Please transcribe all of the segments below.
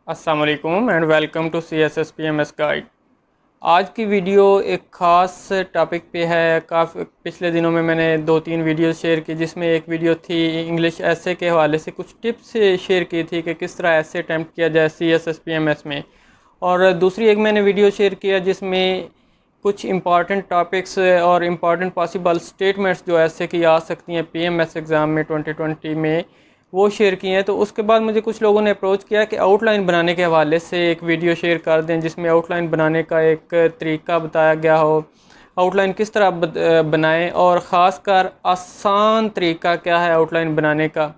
अस्सलाम वालेकुम and welcome to CSSPMS guide. आज की वीडियो एक ख़ास टॉपिक पे है। काफ़ी पिछले दिनों में मैंने 2-3 वीडियो शेयर की, जिसमें एक वीडियो थी इंग्लिश एसे के हवाले से कुछ टिप्स शेयर की थी कि किस तरह एसे अटैम्प्ट किया जाए CSSPMS में। और दूसरी एक मैंने वीडियो शेयर किया जिसमें कुछ इंपॉर्टेंट टॉपिक्स और इम्पॉर्टेंट पॉसिबल स्टेटमेंट्स जो ऐसे की आ सकती हैं PMS एग्ज़ाम में 2020 में, वो शेयर किए हैं। तो उसके बाद मुझे कुछ लोगों ने अप्रोच किया कि आउटलाइन बनाने के हवाले से एक वीडियो शेयर कर दें जिसमें आउटलाइन बनाने का एक तरीका बताया गया हो, आउटलाइन किस तरह बनाएं और ख़ास कर आसान तरीका क्या है आउटलाइन बनाने का।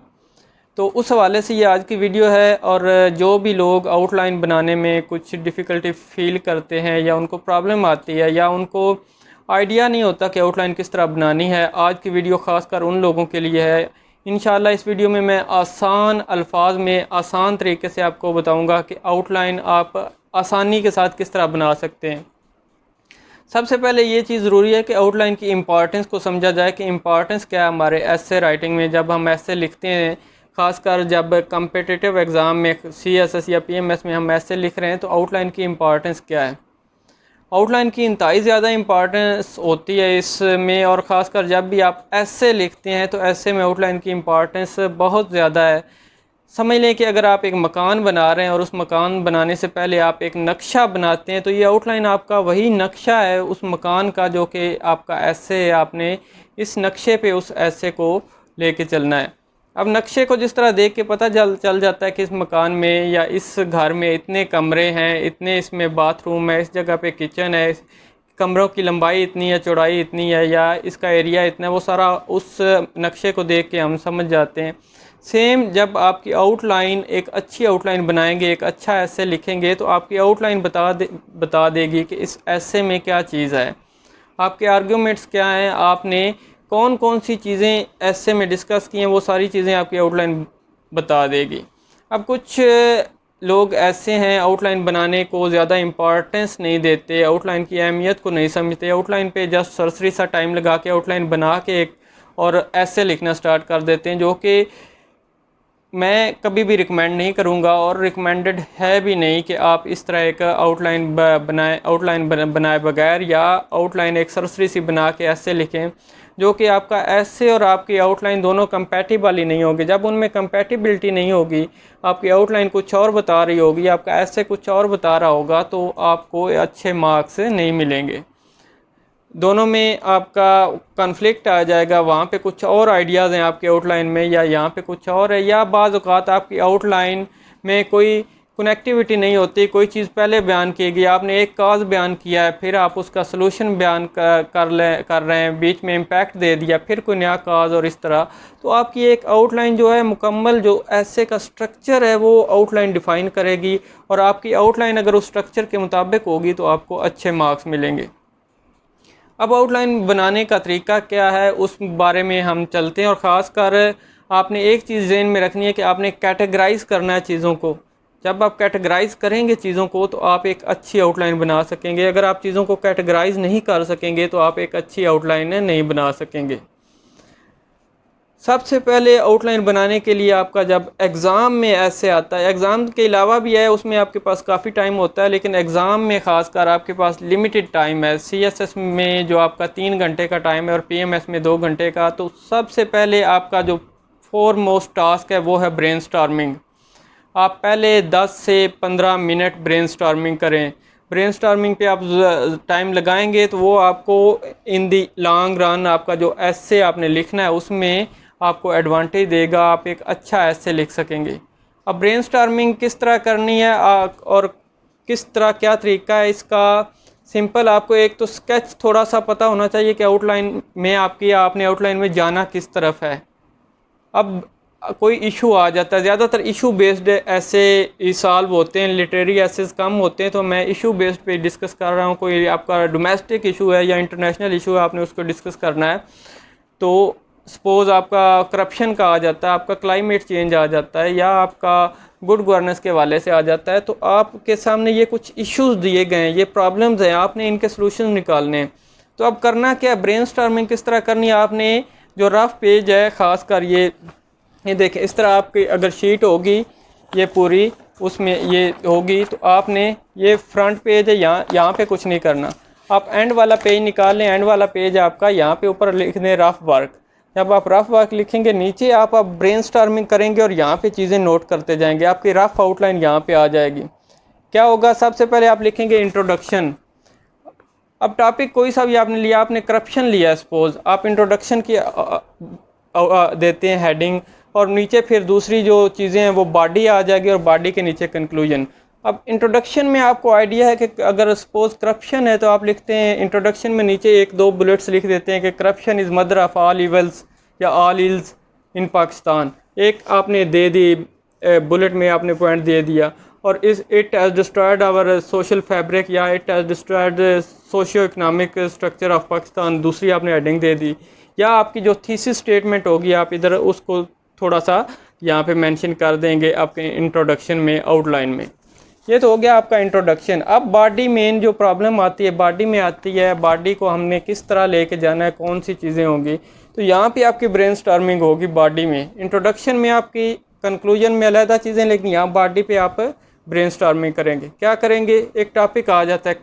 तो उस हवाले से ये आज की वीडियो है। और जो भी लोग आउटलाइन बनाने में कुछ डिफ़िकल्टी फ़ील करते हैं या उनको प्रॉब्लम आती है या उनको आइडिया नहीं होता कि आउटलाइन किस तरह बनानी है, आज की वीडियो ख़ास कर उन लोगों के लिए है। इंशाल्लाह इस वीडियो में मैं आसान अल्फाज में आसान तरीके से आपको बताऊंगा कि आउटलाइन आप आसानी के साथ किस तरह बना सकते हैं। सबसे पहले ये चीज़ ज़रूरी है कि आउटलाइन की इम्पॉर्टेंस को समझा जाए कि इम्पॉर्टेंस क्या है हमारे एसे राइटिंग में। जब हम एसे लिखते हैं, ख़ासकर जब कम्पिटिटिव एग्ज़ाम में CSS या PMS में हम एसे लिख रहे हैं, तो आउटलाइन की इम्पॉर्टेंस क्या है। आउटलाइन की इंतहाई ज़्यादा इम्पॉर्टेंस होती है इसमें, और ख़ासकर जब भी आप ऐसे लिखते हैं तो ऐसे में आउटलाइन की इम्पॉर्टेंस बहुत ज़्यादा है। समझ लें कि अगर आप एक मकान बना रहे हैं और उस मकान बनाने से पहले आप एक नक्शा बनाते हैं, तो ये आउटलाइन आपका वही नक्शा है उस मकान का जो कि आपका ऐसे है। आपने इस नक्शे पे उस ऐसे को लेके चलना है। अब नक्शे को जिस तरह देख के पता चल जाता है कि इस मकान में या इस घर में इतने कमरे हैं, इतने इसमें बाथरूम है, इस जगह पे किचन है, कमरों की लंबाई इतनी है, चौड़ाई इतनी है, या इसका एरिया इतना है, वो सारा उस नक्शे को देख के हम समझ जाते हैं। सेम जब आपकी आउटलाइन एक अच्छी आउटलाइन बनाएंगे, एक अच्छा ऐसे लिखेंगे, तो आपकी आउटलाइन बता देगी कि इस ऐसे में क्या चीज़ है, आपके आर्ग्यूमेंट्स क्या हैं, आपने कौन कौन सी चीज़ें ऐसे में डिस्कस की हैं, वो सारी चीज़ें आपकी आउटलाइन बता देगी। अब कुछ लोग ऐसे हैं आउटलाइन बनाने को ज़्यादा इम्पॉर्टेंस नहीं देते, आउटलाइन की अहमियत को नहीं समझते, आउटलाइन पे जस्ट सरसरी सा टाइम लगा के आउटलाइन बना के एक और ऐसे लिखना स्टार्ट कर देते हैं, जो कि मैं कभी भी रिकमेंड नहीं करूँगा और रिकमेंडेड है भी नहीं कि आप इस तरह एक आउटलाइन बनाए बगैर या आउटलाइन एक सरसरी सी बना के ऐसे लिखें जो कि आपका ऐसे और आपकी आउटलाइन दोनों कंपैटिबल ही नहीं होगी। जब उनमें कंपैटिबिलिटी नहीं होगी, आपकी आउटलाइन कुछ और बता रही होगी, आपका ऐसे कुछ और बता रहा होगा, तो आपको अच्छे मार्क्स नहीं मिलेंगे। दोनों में आपका कॉन्फ्लिक्ट आ जाएगा, वहाँ पे कुछ और आइडियाज़ हैं आपके आउटलाइन में या यहाँ पे कुछ और है, या बाज़ औक़ात आपकी आउटलाइन में कोई कनेक्टिविटी नहीं होती। कोई चीज़ पहले बयान की गई, आपने एक काज बयान किया है, फिर आप उसका सलूशन बयान कर रहे हैं, बीच में इम्पैक्ट दे दिया, फिर कोई नया काज, और इस तरह। तो आपकी एक आउटलाइन जो है मुकम्मल जो ऐसे का स्ट्रक्चर है वो आउटलाइन डिफ़ाइन करेगी, और आपकी आउटलाइन अगर उस स्ट्रक्चर के मुताबिक होगी तो आपको अच्छे मार्क्स मिलेंगे। अब आउटलाइन बनाने का तरीका क्या है उस बारे में हम चलते हैं, और ख़ास कर आपने एक चीज़ ज़हन में रखनी है कि आपने कैटेगराइज़ करना है चीज़ों को। जब आप कैटेगराइज़ करेंगे चीज़ों को तो आप एक अच्छी आउटलाइन बना सकेंगे। अगर आप चीज़ों को कैटेगराइज़ नहीं कर सकेंगे तो आप एक अच्छी आउटलाइन नहीं बना सकेंगे। सबसे पहले आउटलाइन बनाने के लिए आपका जब एग्ज़ाम में ऐसे आता है, एग्ज़ाम के अलावा भी है, उसमें आपके पास काफ़ी टाइम होता है, लेकिन एग्ज़ाम में ख़ासकर आपके पास लिमिटेड टाइम है। CSS में जो आपका 3 घंटे का टाइम है और PMS में 2 घंटे का। तो सबसे पहले आपका जो फोरमोस्ट टास्क है वो है ब्रेनस्टॉर्मिंग। आप पहले 10 से 15 मिनट ब्रेनस्टॉर्मिंग करें। ब्रेनस्टॉर्मिंग पे आप टाइम लगाएंगे तो वो आपको इन दी लॉन्ग रन आपका जो ऐसे आपने लिखना है उसमें आपको एडवांटेज देगा, आप एक अच्छा ऐसे लिख सकेंगे। अब ब्रेनस्टॉर्मिंग किस तरह करनी है और किस तरह क्या तरीका है इसका, सिंपल आपको एक तो स्केच थोड़ा सा पता होना चाहिए कि आउटलाइन में आपने आउटलाइन में जाना किस तरफ है। अब कोई इशू आ जाता है, ज़्यादातर इशू बेस्ड ऐसे सॉल्व होते हैं, लिटरेरी ऐसेस कम होते हैं, तो मैं इशू बेस्ड पे डिस्कस कर रहा हूँ। कोई आपका डोमेस्टिक इशू है या इंटरनेशनल इशू है, आपने उसको डिस्कस करना है। तो सपोज़ आपका करप्शन का आ जाता है, आपका क्लाइमेट चेंज आ जाता है, या आपका गुड गवर्नेंस के वाले से आ जाता है, तो आपके सामने ये कुछ इश्यूज दिए गए हैं, ये प्रॉब्लम्स हैं, आपने इनके सलूशन निकालने हैं। तो अब करना क्या, ब्रेनस्टॉर्मिंग किस तरह करनी है। आपने जो रफ पेज है, ख़ास कर ये देखें, इस तरह आपकी अगर शीट होगी ये पूरी, उसमें ये होगी। तो आपने ये फ्रंट पेज है, यहाँ पे कुछ नहीं करना, आप एंड वाला पेज निकाल लें। एंड वाला पेज आपका यहाँ पे ऊपर लिख दें रफ वर्क। जब आप रफ वर्क लिखेंगे नीचे आप ब्रेनस्टॉर्मिंग करेंगे और यहाँ पे चीज़ें नोट करते जाएंगे, आपकी रफ आउटलाइन यहाँ पे आ जाएगी। क्या होगा, सबसे पहले आप लिखेंगे इंट्रोडक्शन। अब टॉपिक कोई सा भी आपने लिया, आपने करप्शन लिया, सपोज आप इंट्रोडक्शन की देते हैं हेडिंग, और नीचे फिर दूसरी जो चीज़ें हैं वो बॉडी आ जाएगी और बॉडी के नीचे कंक्लूजन। अब इंट्रोडक्शन में आपको आइडिया है कि अगर सपोज करप्शन है तो आप लिखते हैं इंट्रोडक्शन में नीचे एक दो बुलेट्स लिख देते हैं कि corruption is mother of all evils या ऑल इल्स इन पाकिस्तान। एक आपने दे दी बुलेट में, आपने पॉइंट दे दिया। और इस it has destroyed our social fabric या it has destroyed socio economic structure of Pakistan, दूसरी आपने हेडिंग दे दी। या आपकी जो थीसिस स्टेटमेंट होगी आप इधर उसको थोड़ा सा यहाँ पे मेंशन कर देंगे आपके इंट्रोडक्शन में, आउटलाइन में। ये तो हो गया आपका इंट्रोडक्शन। अब बॉडी मेन जो प्रॉब्लम आती है, बॉडी में आती है, बॉडी को हमने किस तरह लेके जाना है, कौन सी चीज़ें होंगी। तो यहाँ पे आपकी ब्रेनस्टॉर्मिंग होगी बॉडी में। इंट्रोडक्शन में आपकी, कंक्लूजन में अलहदा चीज़ें, लेकिन यहाँ बॉडी पे आप ब्रेनस्टॉर्मिंग करेंगे। क्या करेंगे, एक टॉपिक आ जाता है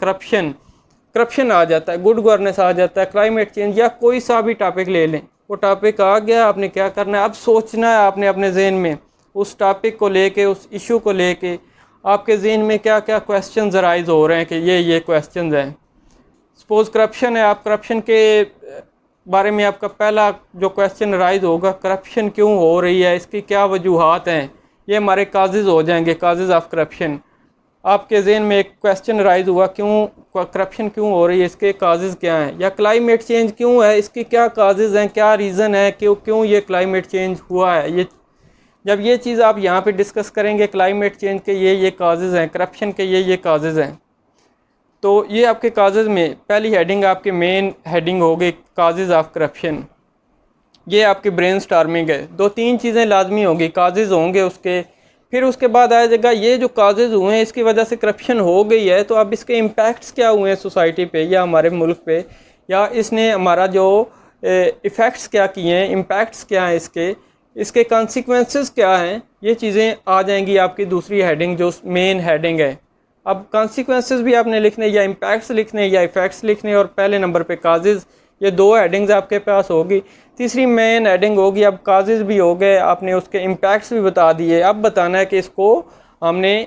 करप्शन आ जाता है, गुड गवर्नेंस आ जाता है, क्लाइमेट चेंज, या कोई सा भी टॉपिक ले लें, वो टॉपिक आ गया, आपने क्या करना है, अब सोचना है आपने अपने जहन में उस टॉपिक को लेके, उस इशू को लेके आपके जहन में क्या क्या क्वेश्चंस राइज हो रहे हैं कि ये क्वेश्चंस हैं। सपोज करप्शन है, आप करप्शन के बारे में आपका पहला जो क्वेश्चन राइज होगा, करप्शन क्यों हो रही है, इसकी क्या वजूहात हैं, ये हमारे काजेज़ हो जाएंगे, काजेज़ ऑफ करप्शन। आपके जहन में एक क्वेश्चन राइज हुआ, क्यों करप्शन क्यों हो रही है, इसके काजेज़ क्या हैं। या क्लाइमेट चेंज क्यों है, इसकी क्या काजेज़ हैं, क्या रीज़न है कि क्यों ये क्लाइमेट चेंज हुआ है। ये जब ये चीज़ आप यहाँ पे डिस्कस करेंगे, क्लाइमेट चेंज के ये काजेज़ हैं, करप्शन के ये काजेज़ हैं, तो ये आपके काजेज़ में पहली हेडिंग आपकी मेन हेडिंग होगी, काजेज़ ऑफ करप्शन। ये आपकी ब्रेनस्टॉर्मिंग है। दो तीन चीज़ें लाजमी होंगी, काजेज़ होंगे उसके, फिर उसके बाद आ जाएगा ये जो काजेज़ हुए हैं इसकी वजह से करप्शन हो गई है, तो अब इसके इम्पैक्ट्स क्या हुए हैं सोसाइटी पे या हमारे मुल्क पे, या इसने हमारा जो इफ़ेक्ट्स क्या किए हैं, इम्पैक्ट्स क्या हैं इसके कॉन्सिक्वेंसेस क्या हैं। ये चीज़ें आ जाएंगी आपकी दूसरी हेडिंग जो मेन हेडिंग है। अब कॉन्सिक्वेंसेस भी आपने लिखने, या इम्पैक्ट्स लिखने, या इफ़ेक्ट्स लिखने, और पहले नंबर पे काजेज़, ये दो हेडिंग्स आपके पास होगी। तीसरी मेन हेडिंग होगी, अब काजेज़ भी हो गए, आपने उसके इम्पैक्ट्स भी बता दिए, अब बताना है कि इसको हमने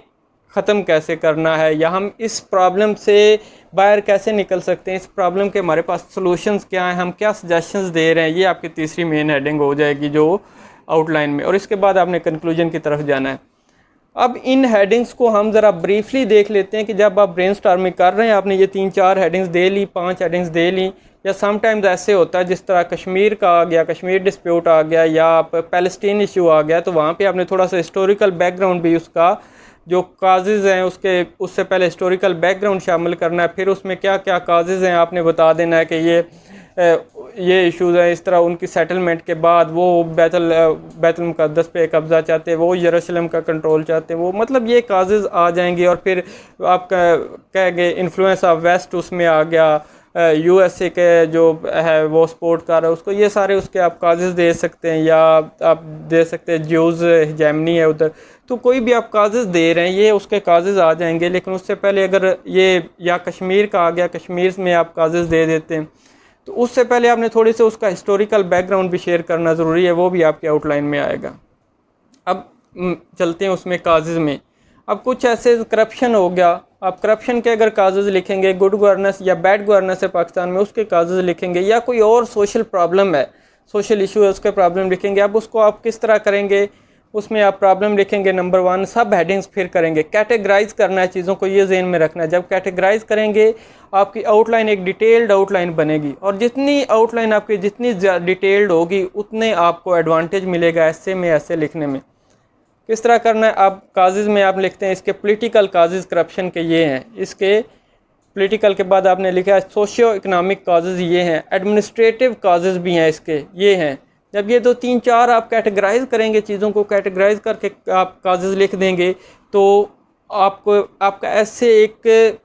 ख़त्म कैसे करना है, या हम इस प्रॉब्लम से बाहर कैसे निकल सकते हैं, इस प्रॉब्लम के हमारे पास सॉल्यूशंस क्या हैं, हम क्या सजेशंस दे रहे हैं। ये आपकी तीसरी मेन हेडिंग हो जाएगी जो आउटलाइन में, और इसके बाद आपने कंक्लूजन की तरफ जाना है। अब इन हेडिंग्स को हम ज़रा ब्रीफली देख लेते हैं कि जब आप ब्रेनस्टॉर्मिंग कर रहे हैं, आपने ये 3-4 हेडिंग्स दे ली, 5 हेडिंग्स दे ली, या समटाइम्स ऐसे होता है जिस तरह कश्मीर का आ गया, कश्मीर डिस्प्यूट आ गया, या आप पैलेस्टीन इशू आ गया, तो वहाँ पे आपने थोड़ा सा हिस्टोरिकल बैकग्राउंड भी, उसका जो काजेज़ हैं उससे पहले हिस्टोरिकल बैकग्राउंड शामिल करना है। फिर उसमें क्या क्या काजेज़ हैं आपने बता देना है कि ये इश्यूज़ हैं, इस तरह उनकी सेटलमेंट के बाद वो बैतुल मुक़द्दस पे कब्ज़ा चाहते हैं, वो यरूशलेम का कंट्रोल चाहते हैं, वो मतलब ये काजेज़ आ जाएंगे। और फिर आप कहेंगे इन्फ्लुएंस ऑफ वेस्ट उसमें आ गया, यूएसए के जो है वो सपोर्ट कर रहा है उसको, ये सारे उसके आप काजेज़ दे सकते हैं। या आप दे सकते हैं ज्यूज़ हेजेमनी है उधर, तो कोई भी आप काजेज़ दे रहे हैं ये उसके काजेज़ आ जाएंगे। लेकिन उससे पहले अगर ये या कश्मीर का आ गया, कश्मीर में आप काजेज़ दे देते हैं, तो उससे पहले आपने थोड़ी सी उसका हिस्टोरिकल बैकग्राउंड भी शेयर करना ज़रूरी है, वो भी आपके आउटलाइन में आएगा। अब चलते हैं उसमें काजेज़ में। अब कुछ ऐसे करप्शन हो गया, आप करप्शन के अगर काजेज़ लिखेंगे, गुड गवर्नेंस या बैड गवर्नेंस है पाकिस्तान में उसके काजेज़ लिखेंगे, या कोई और सोशल प्रॉब्लम है, सोशल इशू है उसके प्रॉब्लम लिखेंगे। अब उसको आप किस तरह करेंगे, उसमें आप प्रॉब्लम लिखेंगे, नंबर 1 सब हेडिंग्स फिर करेंगे, कैटेगराइज करना है चीज़ों को, ये ज़हन में रखना है। जब कैटेगराइज करेंगे आपकी आउटलाइन एक डिटेल्ड आउटलाइन बनेगी, और जितनी आउटलाइन आपकी जितनी डिटेल्ड होगी उतने आपको एडवांटेज मिलेगा ऐसे में ऐसे लिखने में। किस तरह करना है, आप काजेज़ में आप लिखते हैं इसके पॉलिटिकल काजेज़ करप्शन के ये हैं, इसके पॉलिटिकल के बाद आपने लिखा है सोशियो इकनॉमिक काजेज़ ये हैं, एडमिनिस्ट्रेटिव काजेज़ भी हैं इसके ये हैं। जब ये 2-3-4 आप कैटेगराइज करेंगे, चीज़ों को कैटेगराइज करके आप काजेज़ लिख देंगे, तो आपको आपका ऐसे एक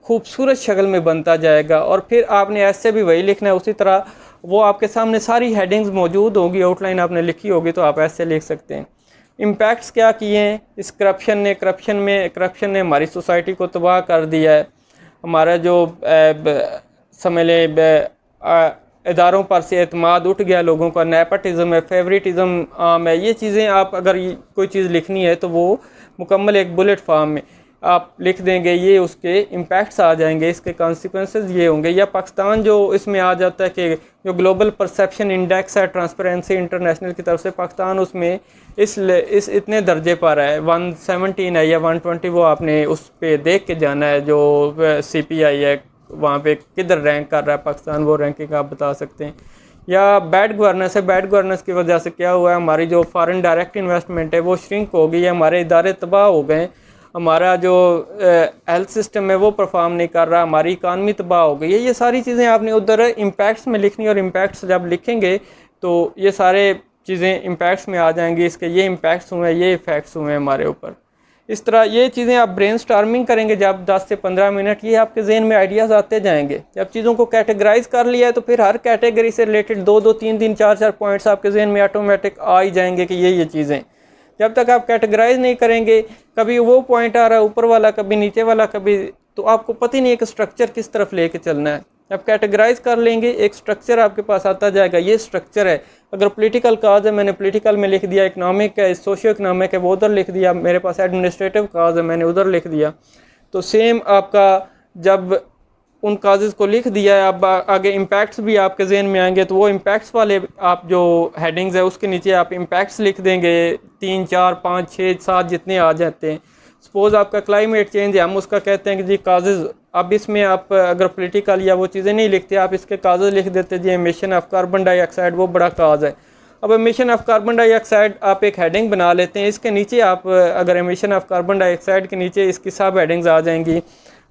खूबसूरत शक्ल में बनता जाएगा। और फिर आपने ऐसे भी वही लिखना है, उसी तरह वो आपके सामने सारी हेडिंग्स मौजूद होगी, आउटलाइन आपने लिखी होगी, तो आप ऐसे लिख सकते हैं। इम्पैक्ट्स क्या किए हैं इस करप्शन ने हमारी सोसाइटी को तबाह कर दिया है। हमारा जो समझ लें इदारों पर से एतमाद उठ गया लोगों का, नेपोटिज्म है, फेवरेटिज्म आम है। ये चीज़ें आप अगर कोई चीज़ लिखनी है तो वो मुकम्मल एक बुलेट फॉर्म में आप लिख देंगे, ये उसके इम्पैक्ट्स आ जाएंगे, इसके कॉन्सिक्वेंसेस ये होंगे। या पाकिस्तान जो इसमें आ जाता है कि जो ग्लोबल परसेप्शन इंडेक्स है ट्रांसपेरेंसी इंटरनेशनल की तरफ से, पाकिस्तान उसमें इस इतने दर्जे पर है, 117 है या 120, वो आपने उस पर देख के जाना है जो CPI है वहाँ पे किधर रैंक कर रहा है पाकिस्तान, वो रैंकिंग आप बता सकते हैं। या बैड गवर्नेंस है, बैड गवर्नेंस की वजह से क्या हुआ है, हमारी जो फॉरेन डायरेक्ट इन्वेस्टमेंट है वो श्रिंक हो गई है, हमारे इदारे तबाह हो गए, हमारा जो हेल्थ सिस्टम है वो परफॉर्म नहीं कर रहा, हमारी इकानमी तबाह हो गई है। ये सारी चीज़ें आपने उधर इम्पैक्ट्स में लिखनी, और इम्पैक्ट्स जब लिखेंगे तो ये सारे चीज़ें इम्पैक्ट्स में आ जाएंगी, इसके ये इम्पैक्ट्स हुए, ये इफ़ेक्ट्स हुए हमारे ऊपर। इस तरह ये चीज़ें आप ब्रेन स्टॉर्मिंग करेंगे जब 10 से 15 मिनट, ये आपके जहन में आइडियाज़ आते जाएंगे। जब चीज़ों को कैटेगराइज कर लिया है तो फिर हर कैटेगरी से रिलेटेड 2-2, 3-3, 4-4 पॉइंट्स आपके जहन में ऑटोमेटिक आ ही जाएंगे कि ये चीज़ें। जब तक आप कैटेगराइज नहीं करेंगे, कभी वो पॉइंट आ रहा है ऊपर वाला, कभी नीचे वाला, कभी, तो आपको पता ही नहीं है कि स्ट्रक्चर किस तरफ लेके चलना है। जब कैटेगराइज कर लेंगे एक स्ट्रक्चर आपके पास आता जाएगा, ये स्ट्रक्चर है। अगर पॉलिटिकल काज है, मैंने पॉलिटिकल में लिख दिया, इकनॉमिक है, सोशियो इकनॉमिक है, वो उधर लिख दिया, मेरे पास एडमिनिस्ट्रेटिव काज है, मैंने उधर लिख दिया। तो सेम आपका जब उन काजेज़ को लिख दिया है, अब आगे इम्पैक्ट्स भी आपके जहन में आएंगे, तो वो इम्पैक्ट्स वाले आप जो हेडिंग्स है उसके नीचे आप इम्पैक्ट्स लिख देंगे, 3, 4, 5, 6, 7 जितने आ जाते हैं। सपोज़ आपका क्लाइमेट चेंज है, हम उसका कहते हैं कि जी काजेज़, अब इसमें आप अगर पॉलिटिकल या वो चीज़ें नहीं लिखते, आप इसके काजेज़ लिख देते जी एमिशन ऑफ कार्बन डाइऑक्साइड, वो बड़ा काज है। अब एमिशन ऑफ कार्बन डाइऑक्साइड आप एक हेडिंग बना लेते हैं, इसके नीचे आप अगर एमिशन ऑफ कार्बन डाइऑक्साइड के नीचे इसकी सब हेडिंग्स आ जाएंगी।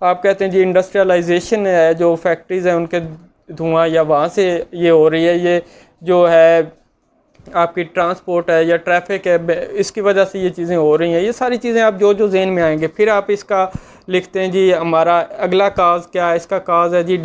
आप कहते हैं जी इंडस्ट्रियलाइजेशन है, जो फैक्ट्रीज़ हैं उनके धुआं या वहाँ से ये हो रही है, ये जो है आपकी ट्रांसपोर्ट है या ट्रैफिक है, इसकी वजह से ये चीज़ें हो रही हैं। ये सारी चीज़ें आप जो जो जहन में आएंगे, फिर आप इसका लिखते हैं जी हमारा अगला काज क्या है, इसका काज है जी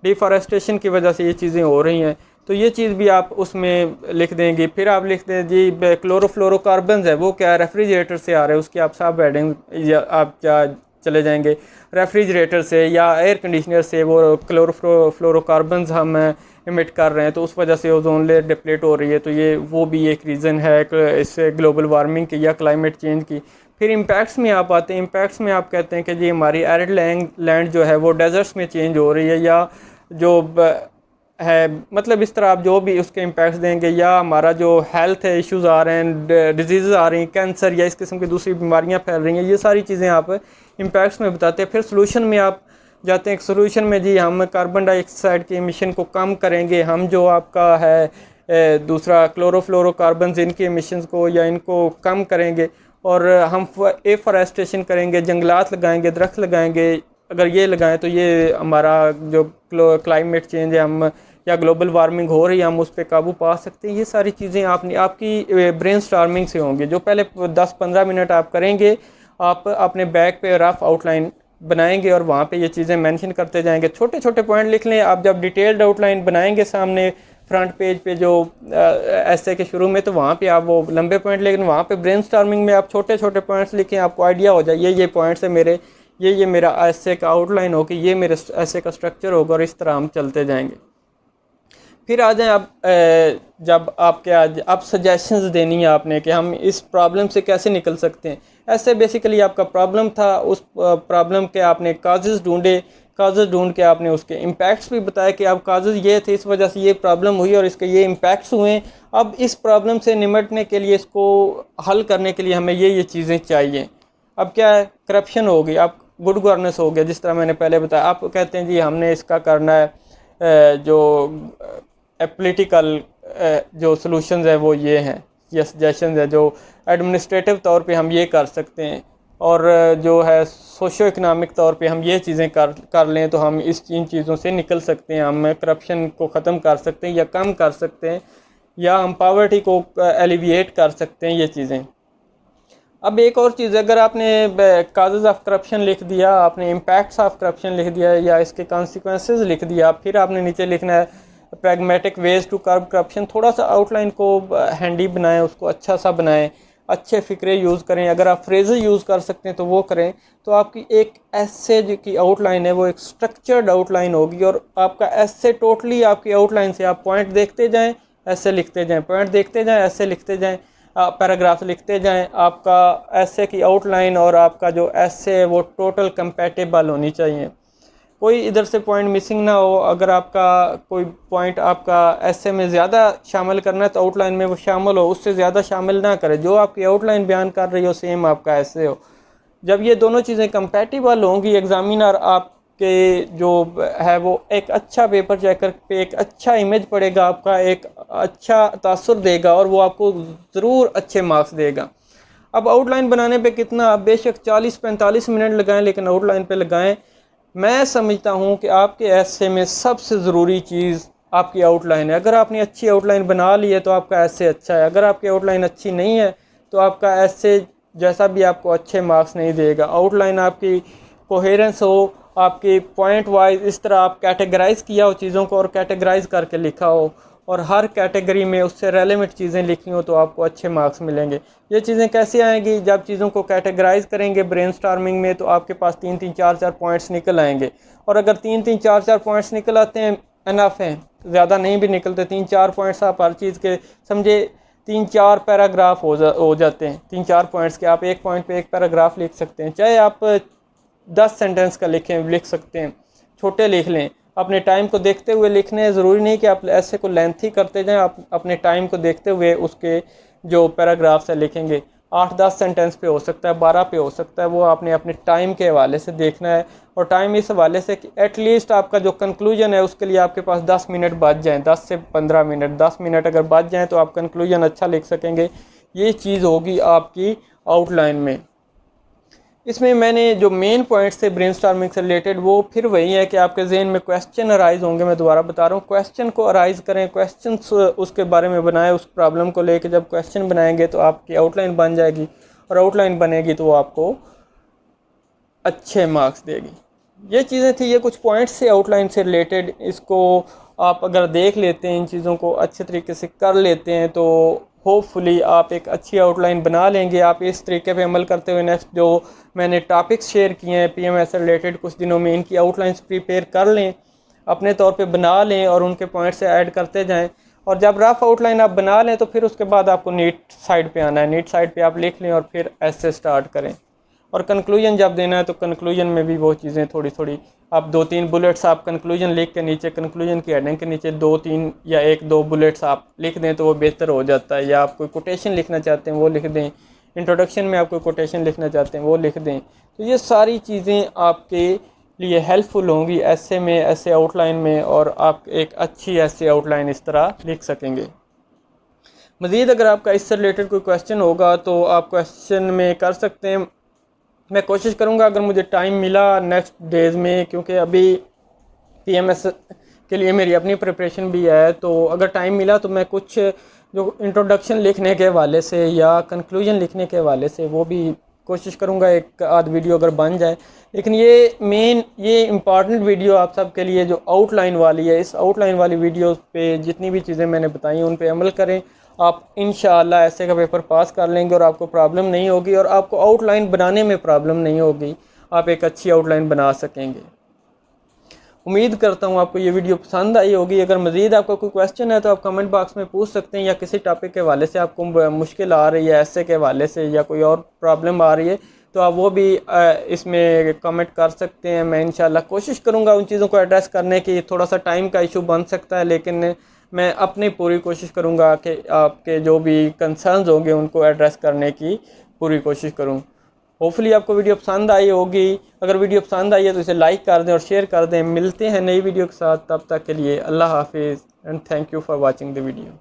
डिफॉरेस्टेशन की वजह से ये चीज़ें हो रही हैं, तो ये चीज़ भी आप उसमें लिख देंगे। फिर आप लिखते हैं जी क्लोरोफ्लोरोकार्बन है, वो क्या है, रेफ्रिजरेटर से आ रहे हैं, उसकी आप सब हेडिंग या आप क्या चले जाएंगे, रेफ्रिजरेटर से या एयर कंडीशनर से वो क्लोरोफ्लोरोकार्बन हम इमिट कर रहे हैं, तो उस वजह से ओजोन लेयर डिप्लीट हो रही है, तो ये वो भी एक रीज़न है इससे ग्लोबल वार्मिंग की या क्लाइमेट चेंज की। फिर इम्पैक्ट्स में आप आते हैं, इम्पैक्ट्स में आप कहते हैं कि जी हमारी एरिड लैंड जो है वो डेजर्ट्स में चेंज हो रही है, या जो है, मतलब इस तरह आप जो भी उसके इम्पैक्ट्स देंगे, या हमारा जो हेल्थ है इश्यूज़ आ रहे हैं, डिजीज़ आ रही हैं, कैंसर या इस किस्म की दूसरी बीमारियां फैल रही हैं, ये सारी चीज़ें आप इम्पैक्ट्स में बताते हैं। फिर सोल्यूशन में आप जाते हैं, सोल्यूशन में जी हम कार्बन डाइऑक्साइड के एमिशन को कम करेंगे, हम जो आपका है दूसरा क्लोरोफ्लोरोकार्बन इनके एमिशंस को या इनको कम करेंगे, और हम एफॉरेस्टेशन करेंगे, जंगलात लगाएंगे, दरख्त लगाएंगे। अगर ये लगाएं तो ये हमारा जो क्लाइमेट चेंज है हम या ग्लोबल वार्मिंग हो रही है, हम उस पर काबू पा सकते हैं। ये सारी चीज़ें आपकी ब्रेन स्टॉर्मिंग से होंगी, जो पहले 10-15 मिनट आप करेंगे, आप अपने बैक पे रफ आउटलाइन बनाएंगे और वहाँ पे ये चीज़ें मेंशन करते जाएंगे, छोटे छोटे पॉइंट लिख लें। आप जब डिटेल्ड आउटलाइन बनाएंगे सामने फ्रंट पेज पे जो ऐसे के शुरू में, तो वहाँ पे आप वो लंबे पॉइंट, लेकिन वहाँ पे ब्रेनस्टॉर्मिंग में आप छोटे छोटे पॉइंट्स लिखें, आपको आइडिया हो जाए ये पॉइंट्स है मेरे, ये मेरा ऐसे का आउटलाइन होगी, ये मेरे ऐसे का स्ट्रक्चर होगा, और इस तरह हम चलते जाएंगे। फिर आ जाएं आप जब आपके आज आप सजेशंस देनी है आपने कि हम इस प्रॉब्लम से कैसे निकल सकते हैं। ऐसे बेसिकली आपका प्रॉब्लम था, उस प्रॉब्लम के आपने काजेज़ ढूंढ के आपने उसके इम्पैक्ट्स भी बताया कि अब काजेज़ ये थे, इस वजह से ये प्रॉब्लम हुई और इसके ये इम्पैक्ट्स हुए। अब इस प्रॉब्लम से निमटने के लिए, इसको हल करने के लिए हमें ये चीज़ें चाहिए। अब क्या है, करप्शन हो गई, अब गुड गवर्नेंस हो गया, जिस तरह मैंने पहले बताया। आप कहते हैं जी हमने इसका करना है जो पॉलिटिकल जो सॉल्यूशंस है वो ये हैं, या सजेशंस है जो एडमिनिस्ट्रेटिव तौर पे हम ये कर सकते हैं, और जो है सोशियो इकनॉमिक तौर पे हम ये चीज़ें कर लें तो हम इन चीज़ों से निकल सकते हैं, हम करप्शन को ख़त्म कर सकते हैं या कम कर सकते हैं, या हम पावर्टी को एलिविएट कर सकते हैं, ये चीज़ें। अब एक और चीज़, अगर आपने काजेज़ ऑफ करप्शन लिख दिया, आपने इम्पैक्ट्स ऑफ करप्शन लिख दिया, या इसके कॉन्सिक्वेंसेस लिख दिया, फिर आपने नीचे लिखना है pragmatic ways to curb corruption, थोड़ा सा आउटलाइन को हैंडी बनाएं, उसको अच्छा सा बनाएं, अच्छे फ़िक्रे यूज़ करें। अगर आप फ्रेज़ यूज़ कर सकते हैं तो वो करें, तो आपकी एक ऐसे जो की आउटलाइन है वो एक स्ट्रक्चर्ड आउटलाइन होगी। और आपका ऐसे टोटली आपकी आउटलाइन से आप पॉइंट देखते जाएं, ऐसे लिखते जाएं, पॉइंट देखते जाएं, ऐसे लिखते जाएं, पैराग्राफ लिखते जाएं। आपका ऐसे की आउटलाइन और आपका जो ऐसे है वो टोटल कंपैटिबल होनी चाहिए, कोई इधर से पॉइंट मिसिंग ना हो। अगर आपका कोई पॉइंट आपका ऐसे में ज़्यादा शामिल करना है तो आउटलाइन में वो शामिल हो, उससे ज़्यादा शामिल ना करें। जो आपकी आउटलाइन बयान कर रही हो सेम आपका ऐसे हो। जब ये दोनों चीज़ें कंपैटिबल होंगी, एग्ज़ामिनर आपके जो है वो एक अच्छा पेपर चेकर पे एक अच्छा इमेज पड़ेगा, आपका एक अच्छा तासुर देगा और वो आपको ज़रूर अच्छे मार्क्स देगा। अब आउटलाइन बनाने पे कितना, आप बेशक 40-45 मिनट लगाएं, लेकिन आउटलाइन पे लगाएं। मैं समझता हूँ कि आपके ऐसे में सबसे ज़रूरी चीज़ आपकी आउटलाइन है। अगर आपने अच्छी आउटलाइन बना ली है तो आपका ऐसे अच्छा है। अगर आपकी आउटलाइन अच्छी नहीं है तो आपका ऐसे जैसा भी आपको अच्छे मार्क्स नहीं देगा। आउटलाइन आपकी कोहेरेंस हो, आपकी पॉइंट वाइज इस तरह आप कैटेगराइज़ किया हो चीज़ों को और कैटेगराइज़ करके लिखा हो, और हर कैटेगरी में उससे रेलेवेंट चीज़ें लिखी हो, तो आपको अच्छे मार्क्स मिलेंगे। ये चीज़ें कैसे आएंगी, जब चीज़ों को कैटेगराइज़ करेंगे ब्रेनस्टॉर्मिंग में, तो आपके पास 3-3, 4-4 पॉइंट्स निकल आएंगे। और अगर 3-3, 4-4 पॉइंट्स निकल आते हैं, इनफ हैं, ज़्यादा नहीं भी निकलते, 3-4 पॉइंट्स आप हर चीज़ के समझे 3-4 पैराग्राफ हो जाते हैं। 3-4 पॉइंट्स के आप एक पॉइंट पे एक पैराग्राफ लिख सकते हैं, चाहे आप 10 सेंटेंस का लिख सकते हैं, छोटे लिख लें। अपने टाइम को देखते हुए लिखने, ज़रूरी नहीं कि आप ऐसे को लेंथी करते जाएं, आप अपने टाइम को देखते हुए उसके जो पैराग्राफ्स है लिखेंगे। 8-10 सेंटेंस पे हो सकता है, 12 पे हो सकता है, वो आपने अपने टाइम के हवाले से देखना है। और टाइम इस हवाले से कि एटलीस्ट आपका जो कंक्लूजन है उसके लिए आपके पास 10 मिनट बच जाएँ, 10 से 15 मिनट, 10 मिनट अगर बच जाएँ तो आप कंक्लूजन अच्छा लिख सकेंगे। ये चीज़ होगी आपकी आउटलाइन में। इसमें मैंने जो मेन पॉइंट्स थे ब्रेनस्टॉर्मिंग से रिलेटेड, वो फिर वही है कि आपके जहन में क्वेश्चन अराइज होंगे। मैं दोबारा बता रहा हूँ, क्वेश्चन को अराइज करें, क्वेश्चन उसके बारे में बनाएं, उस प्रॉब्लम को लेके जब क्वेश्चन बनाएंगे तो आपकी आउटलाइन बन जाएगी, और आउटलाइन बनेगी तो वो आपको अच्छे मार्क्स देगी। ये चीज़ें थी, ये कुछ पॉइंट्स थे आउटलाइन से रिलेटेड। इसको आप अगर देख लेते हैं, इन चीज़ों को अच्छे तरीके से कर लेते हैं, तो होपफुली आप एक अच्छी आउटलाइन बना लेंगे। आप इस तरीके पे अमल करते हुए नेक्स्ट जो मैंने टॉपिक्स शेयर किए हैं पीएमएस से रिलेटेड, कुछ दिनों में इनकी आउटलाइंस प्रिपेयर कर लें, अपने तौर पे बना लें और उनके पॉइंट से ऐड करते जाएं। और जब रफ आउटलाइन आप बना लें तो फिर उसके बाद आपको नीट साइड पे आना है, नीट साइड पे आप लिख लें और फिर ऐसे स्टार्ट करें। और कंक्लूजन जब देना है तो कंक्लूजन में भी वो चीज़ें थोड़ी थोड़ी आप 2-3 बुलेट्स आप कंक्लूजन लिख के नीचे, कंक्लूजन की हेडिंग के नीचे 2-3 या 1-2 बुलेट्स आप लिख दें तो वो बेहतर हो जाता है। या आप कोई कोटेशन लिखना चाहते हैं वो लिख दें, इंट्रोडक्शन में आप कोई कोटेशन लिखना चाहते हैं वो लिख दें। तो ये सारी चीज़ें आपके लिए हेल्पफुल होंगी ऐसे में, ऐसे आउटलाइन में, और आप एक अच्छी ऐसे आउटलाइन इस तरह लिख सकेंगे। मज़ीद अगर आपका इससे रिलेटेड कोई क्वेश्चन होगा तो आप क्वेश्चन में कर सकते हैं। मैं कोशिश करूंगा अगर मुझे टाइम मिला नेक्स्ट डेज़ में, क्योंकि अभी पीएमएस के लिए मेरी अपनी प्रिपरेशन भी है, तो अगर टाइम मिला तो मैं कुछ जो इंट्रोडक्शन लिखने के हवाले से या कंक्लूजन लिखने के हवाले से वो भी कोशिश करूंगा एक आध वीडियो अगर बन जाए। लेकिन ये इम्पॉर्टेंट वीडियो आप सब के लिए जो आउटलाइन वाली है, इस आउटलाइन वाली वीडियो पे जितनी भी चीज़ें मैंने बताई उन पे अमल करें, आप इंशाअल्लाह ऐसे का पेपर पास कर लेंगे और आपको प्रॉब्लम नहीं होगी, और आपको आउटलाइन बनाने में प्रॉब्लम नहीं होगी, आप एक अच्छी आउटलाइन बना सकेंगे। उम्मीद करता हूँ आपको ये वीडियो पसंद आई होगी। अगर मज़ीद आपका कोई क्वेश्चन है तो आप कमेंट बॉक्स में पूछ सकते हैं, या किसी टॉपिक के हवाले से आपको मुश्किल आ रही है ऐसे के हवाले से, या कोई और प्रॉब्लम आ रही है तो आप वो भी इसमें कमेंट कर सकते हैं। मैं इंशाल्लाह कोशिश करूँगा उन चीज़ों को एड्रेस करने की। थोड़ा सा टाइम का इशू बन सकता है, लेकिन मैं अपनी पूरी कोशिश करूँगा कि आपके जो भी कंसर्न्स होंगे उनको एड्रेस करने की पूरी कोशिश करूँ। होपफुली आपको वीडियो पसंद आई होगी। अगर वीडियो पसंद आई है तो इसे लाइक कर दें और शेयर कर दें। मिलते हैं नई वीडियो के साथ, तब तक के लिए अल्लाह हाफिज़ and thank you for watching the video.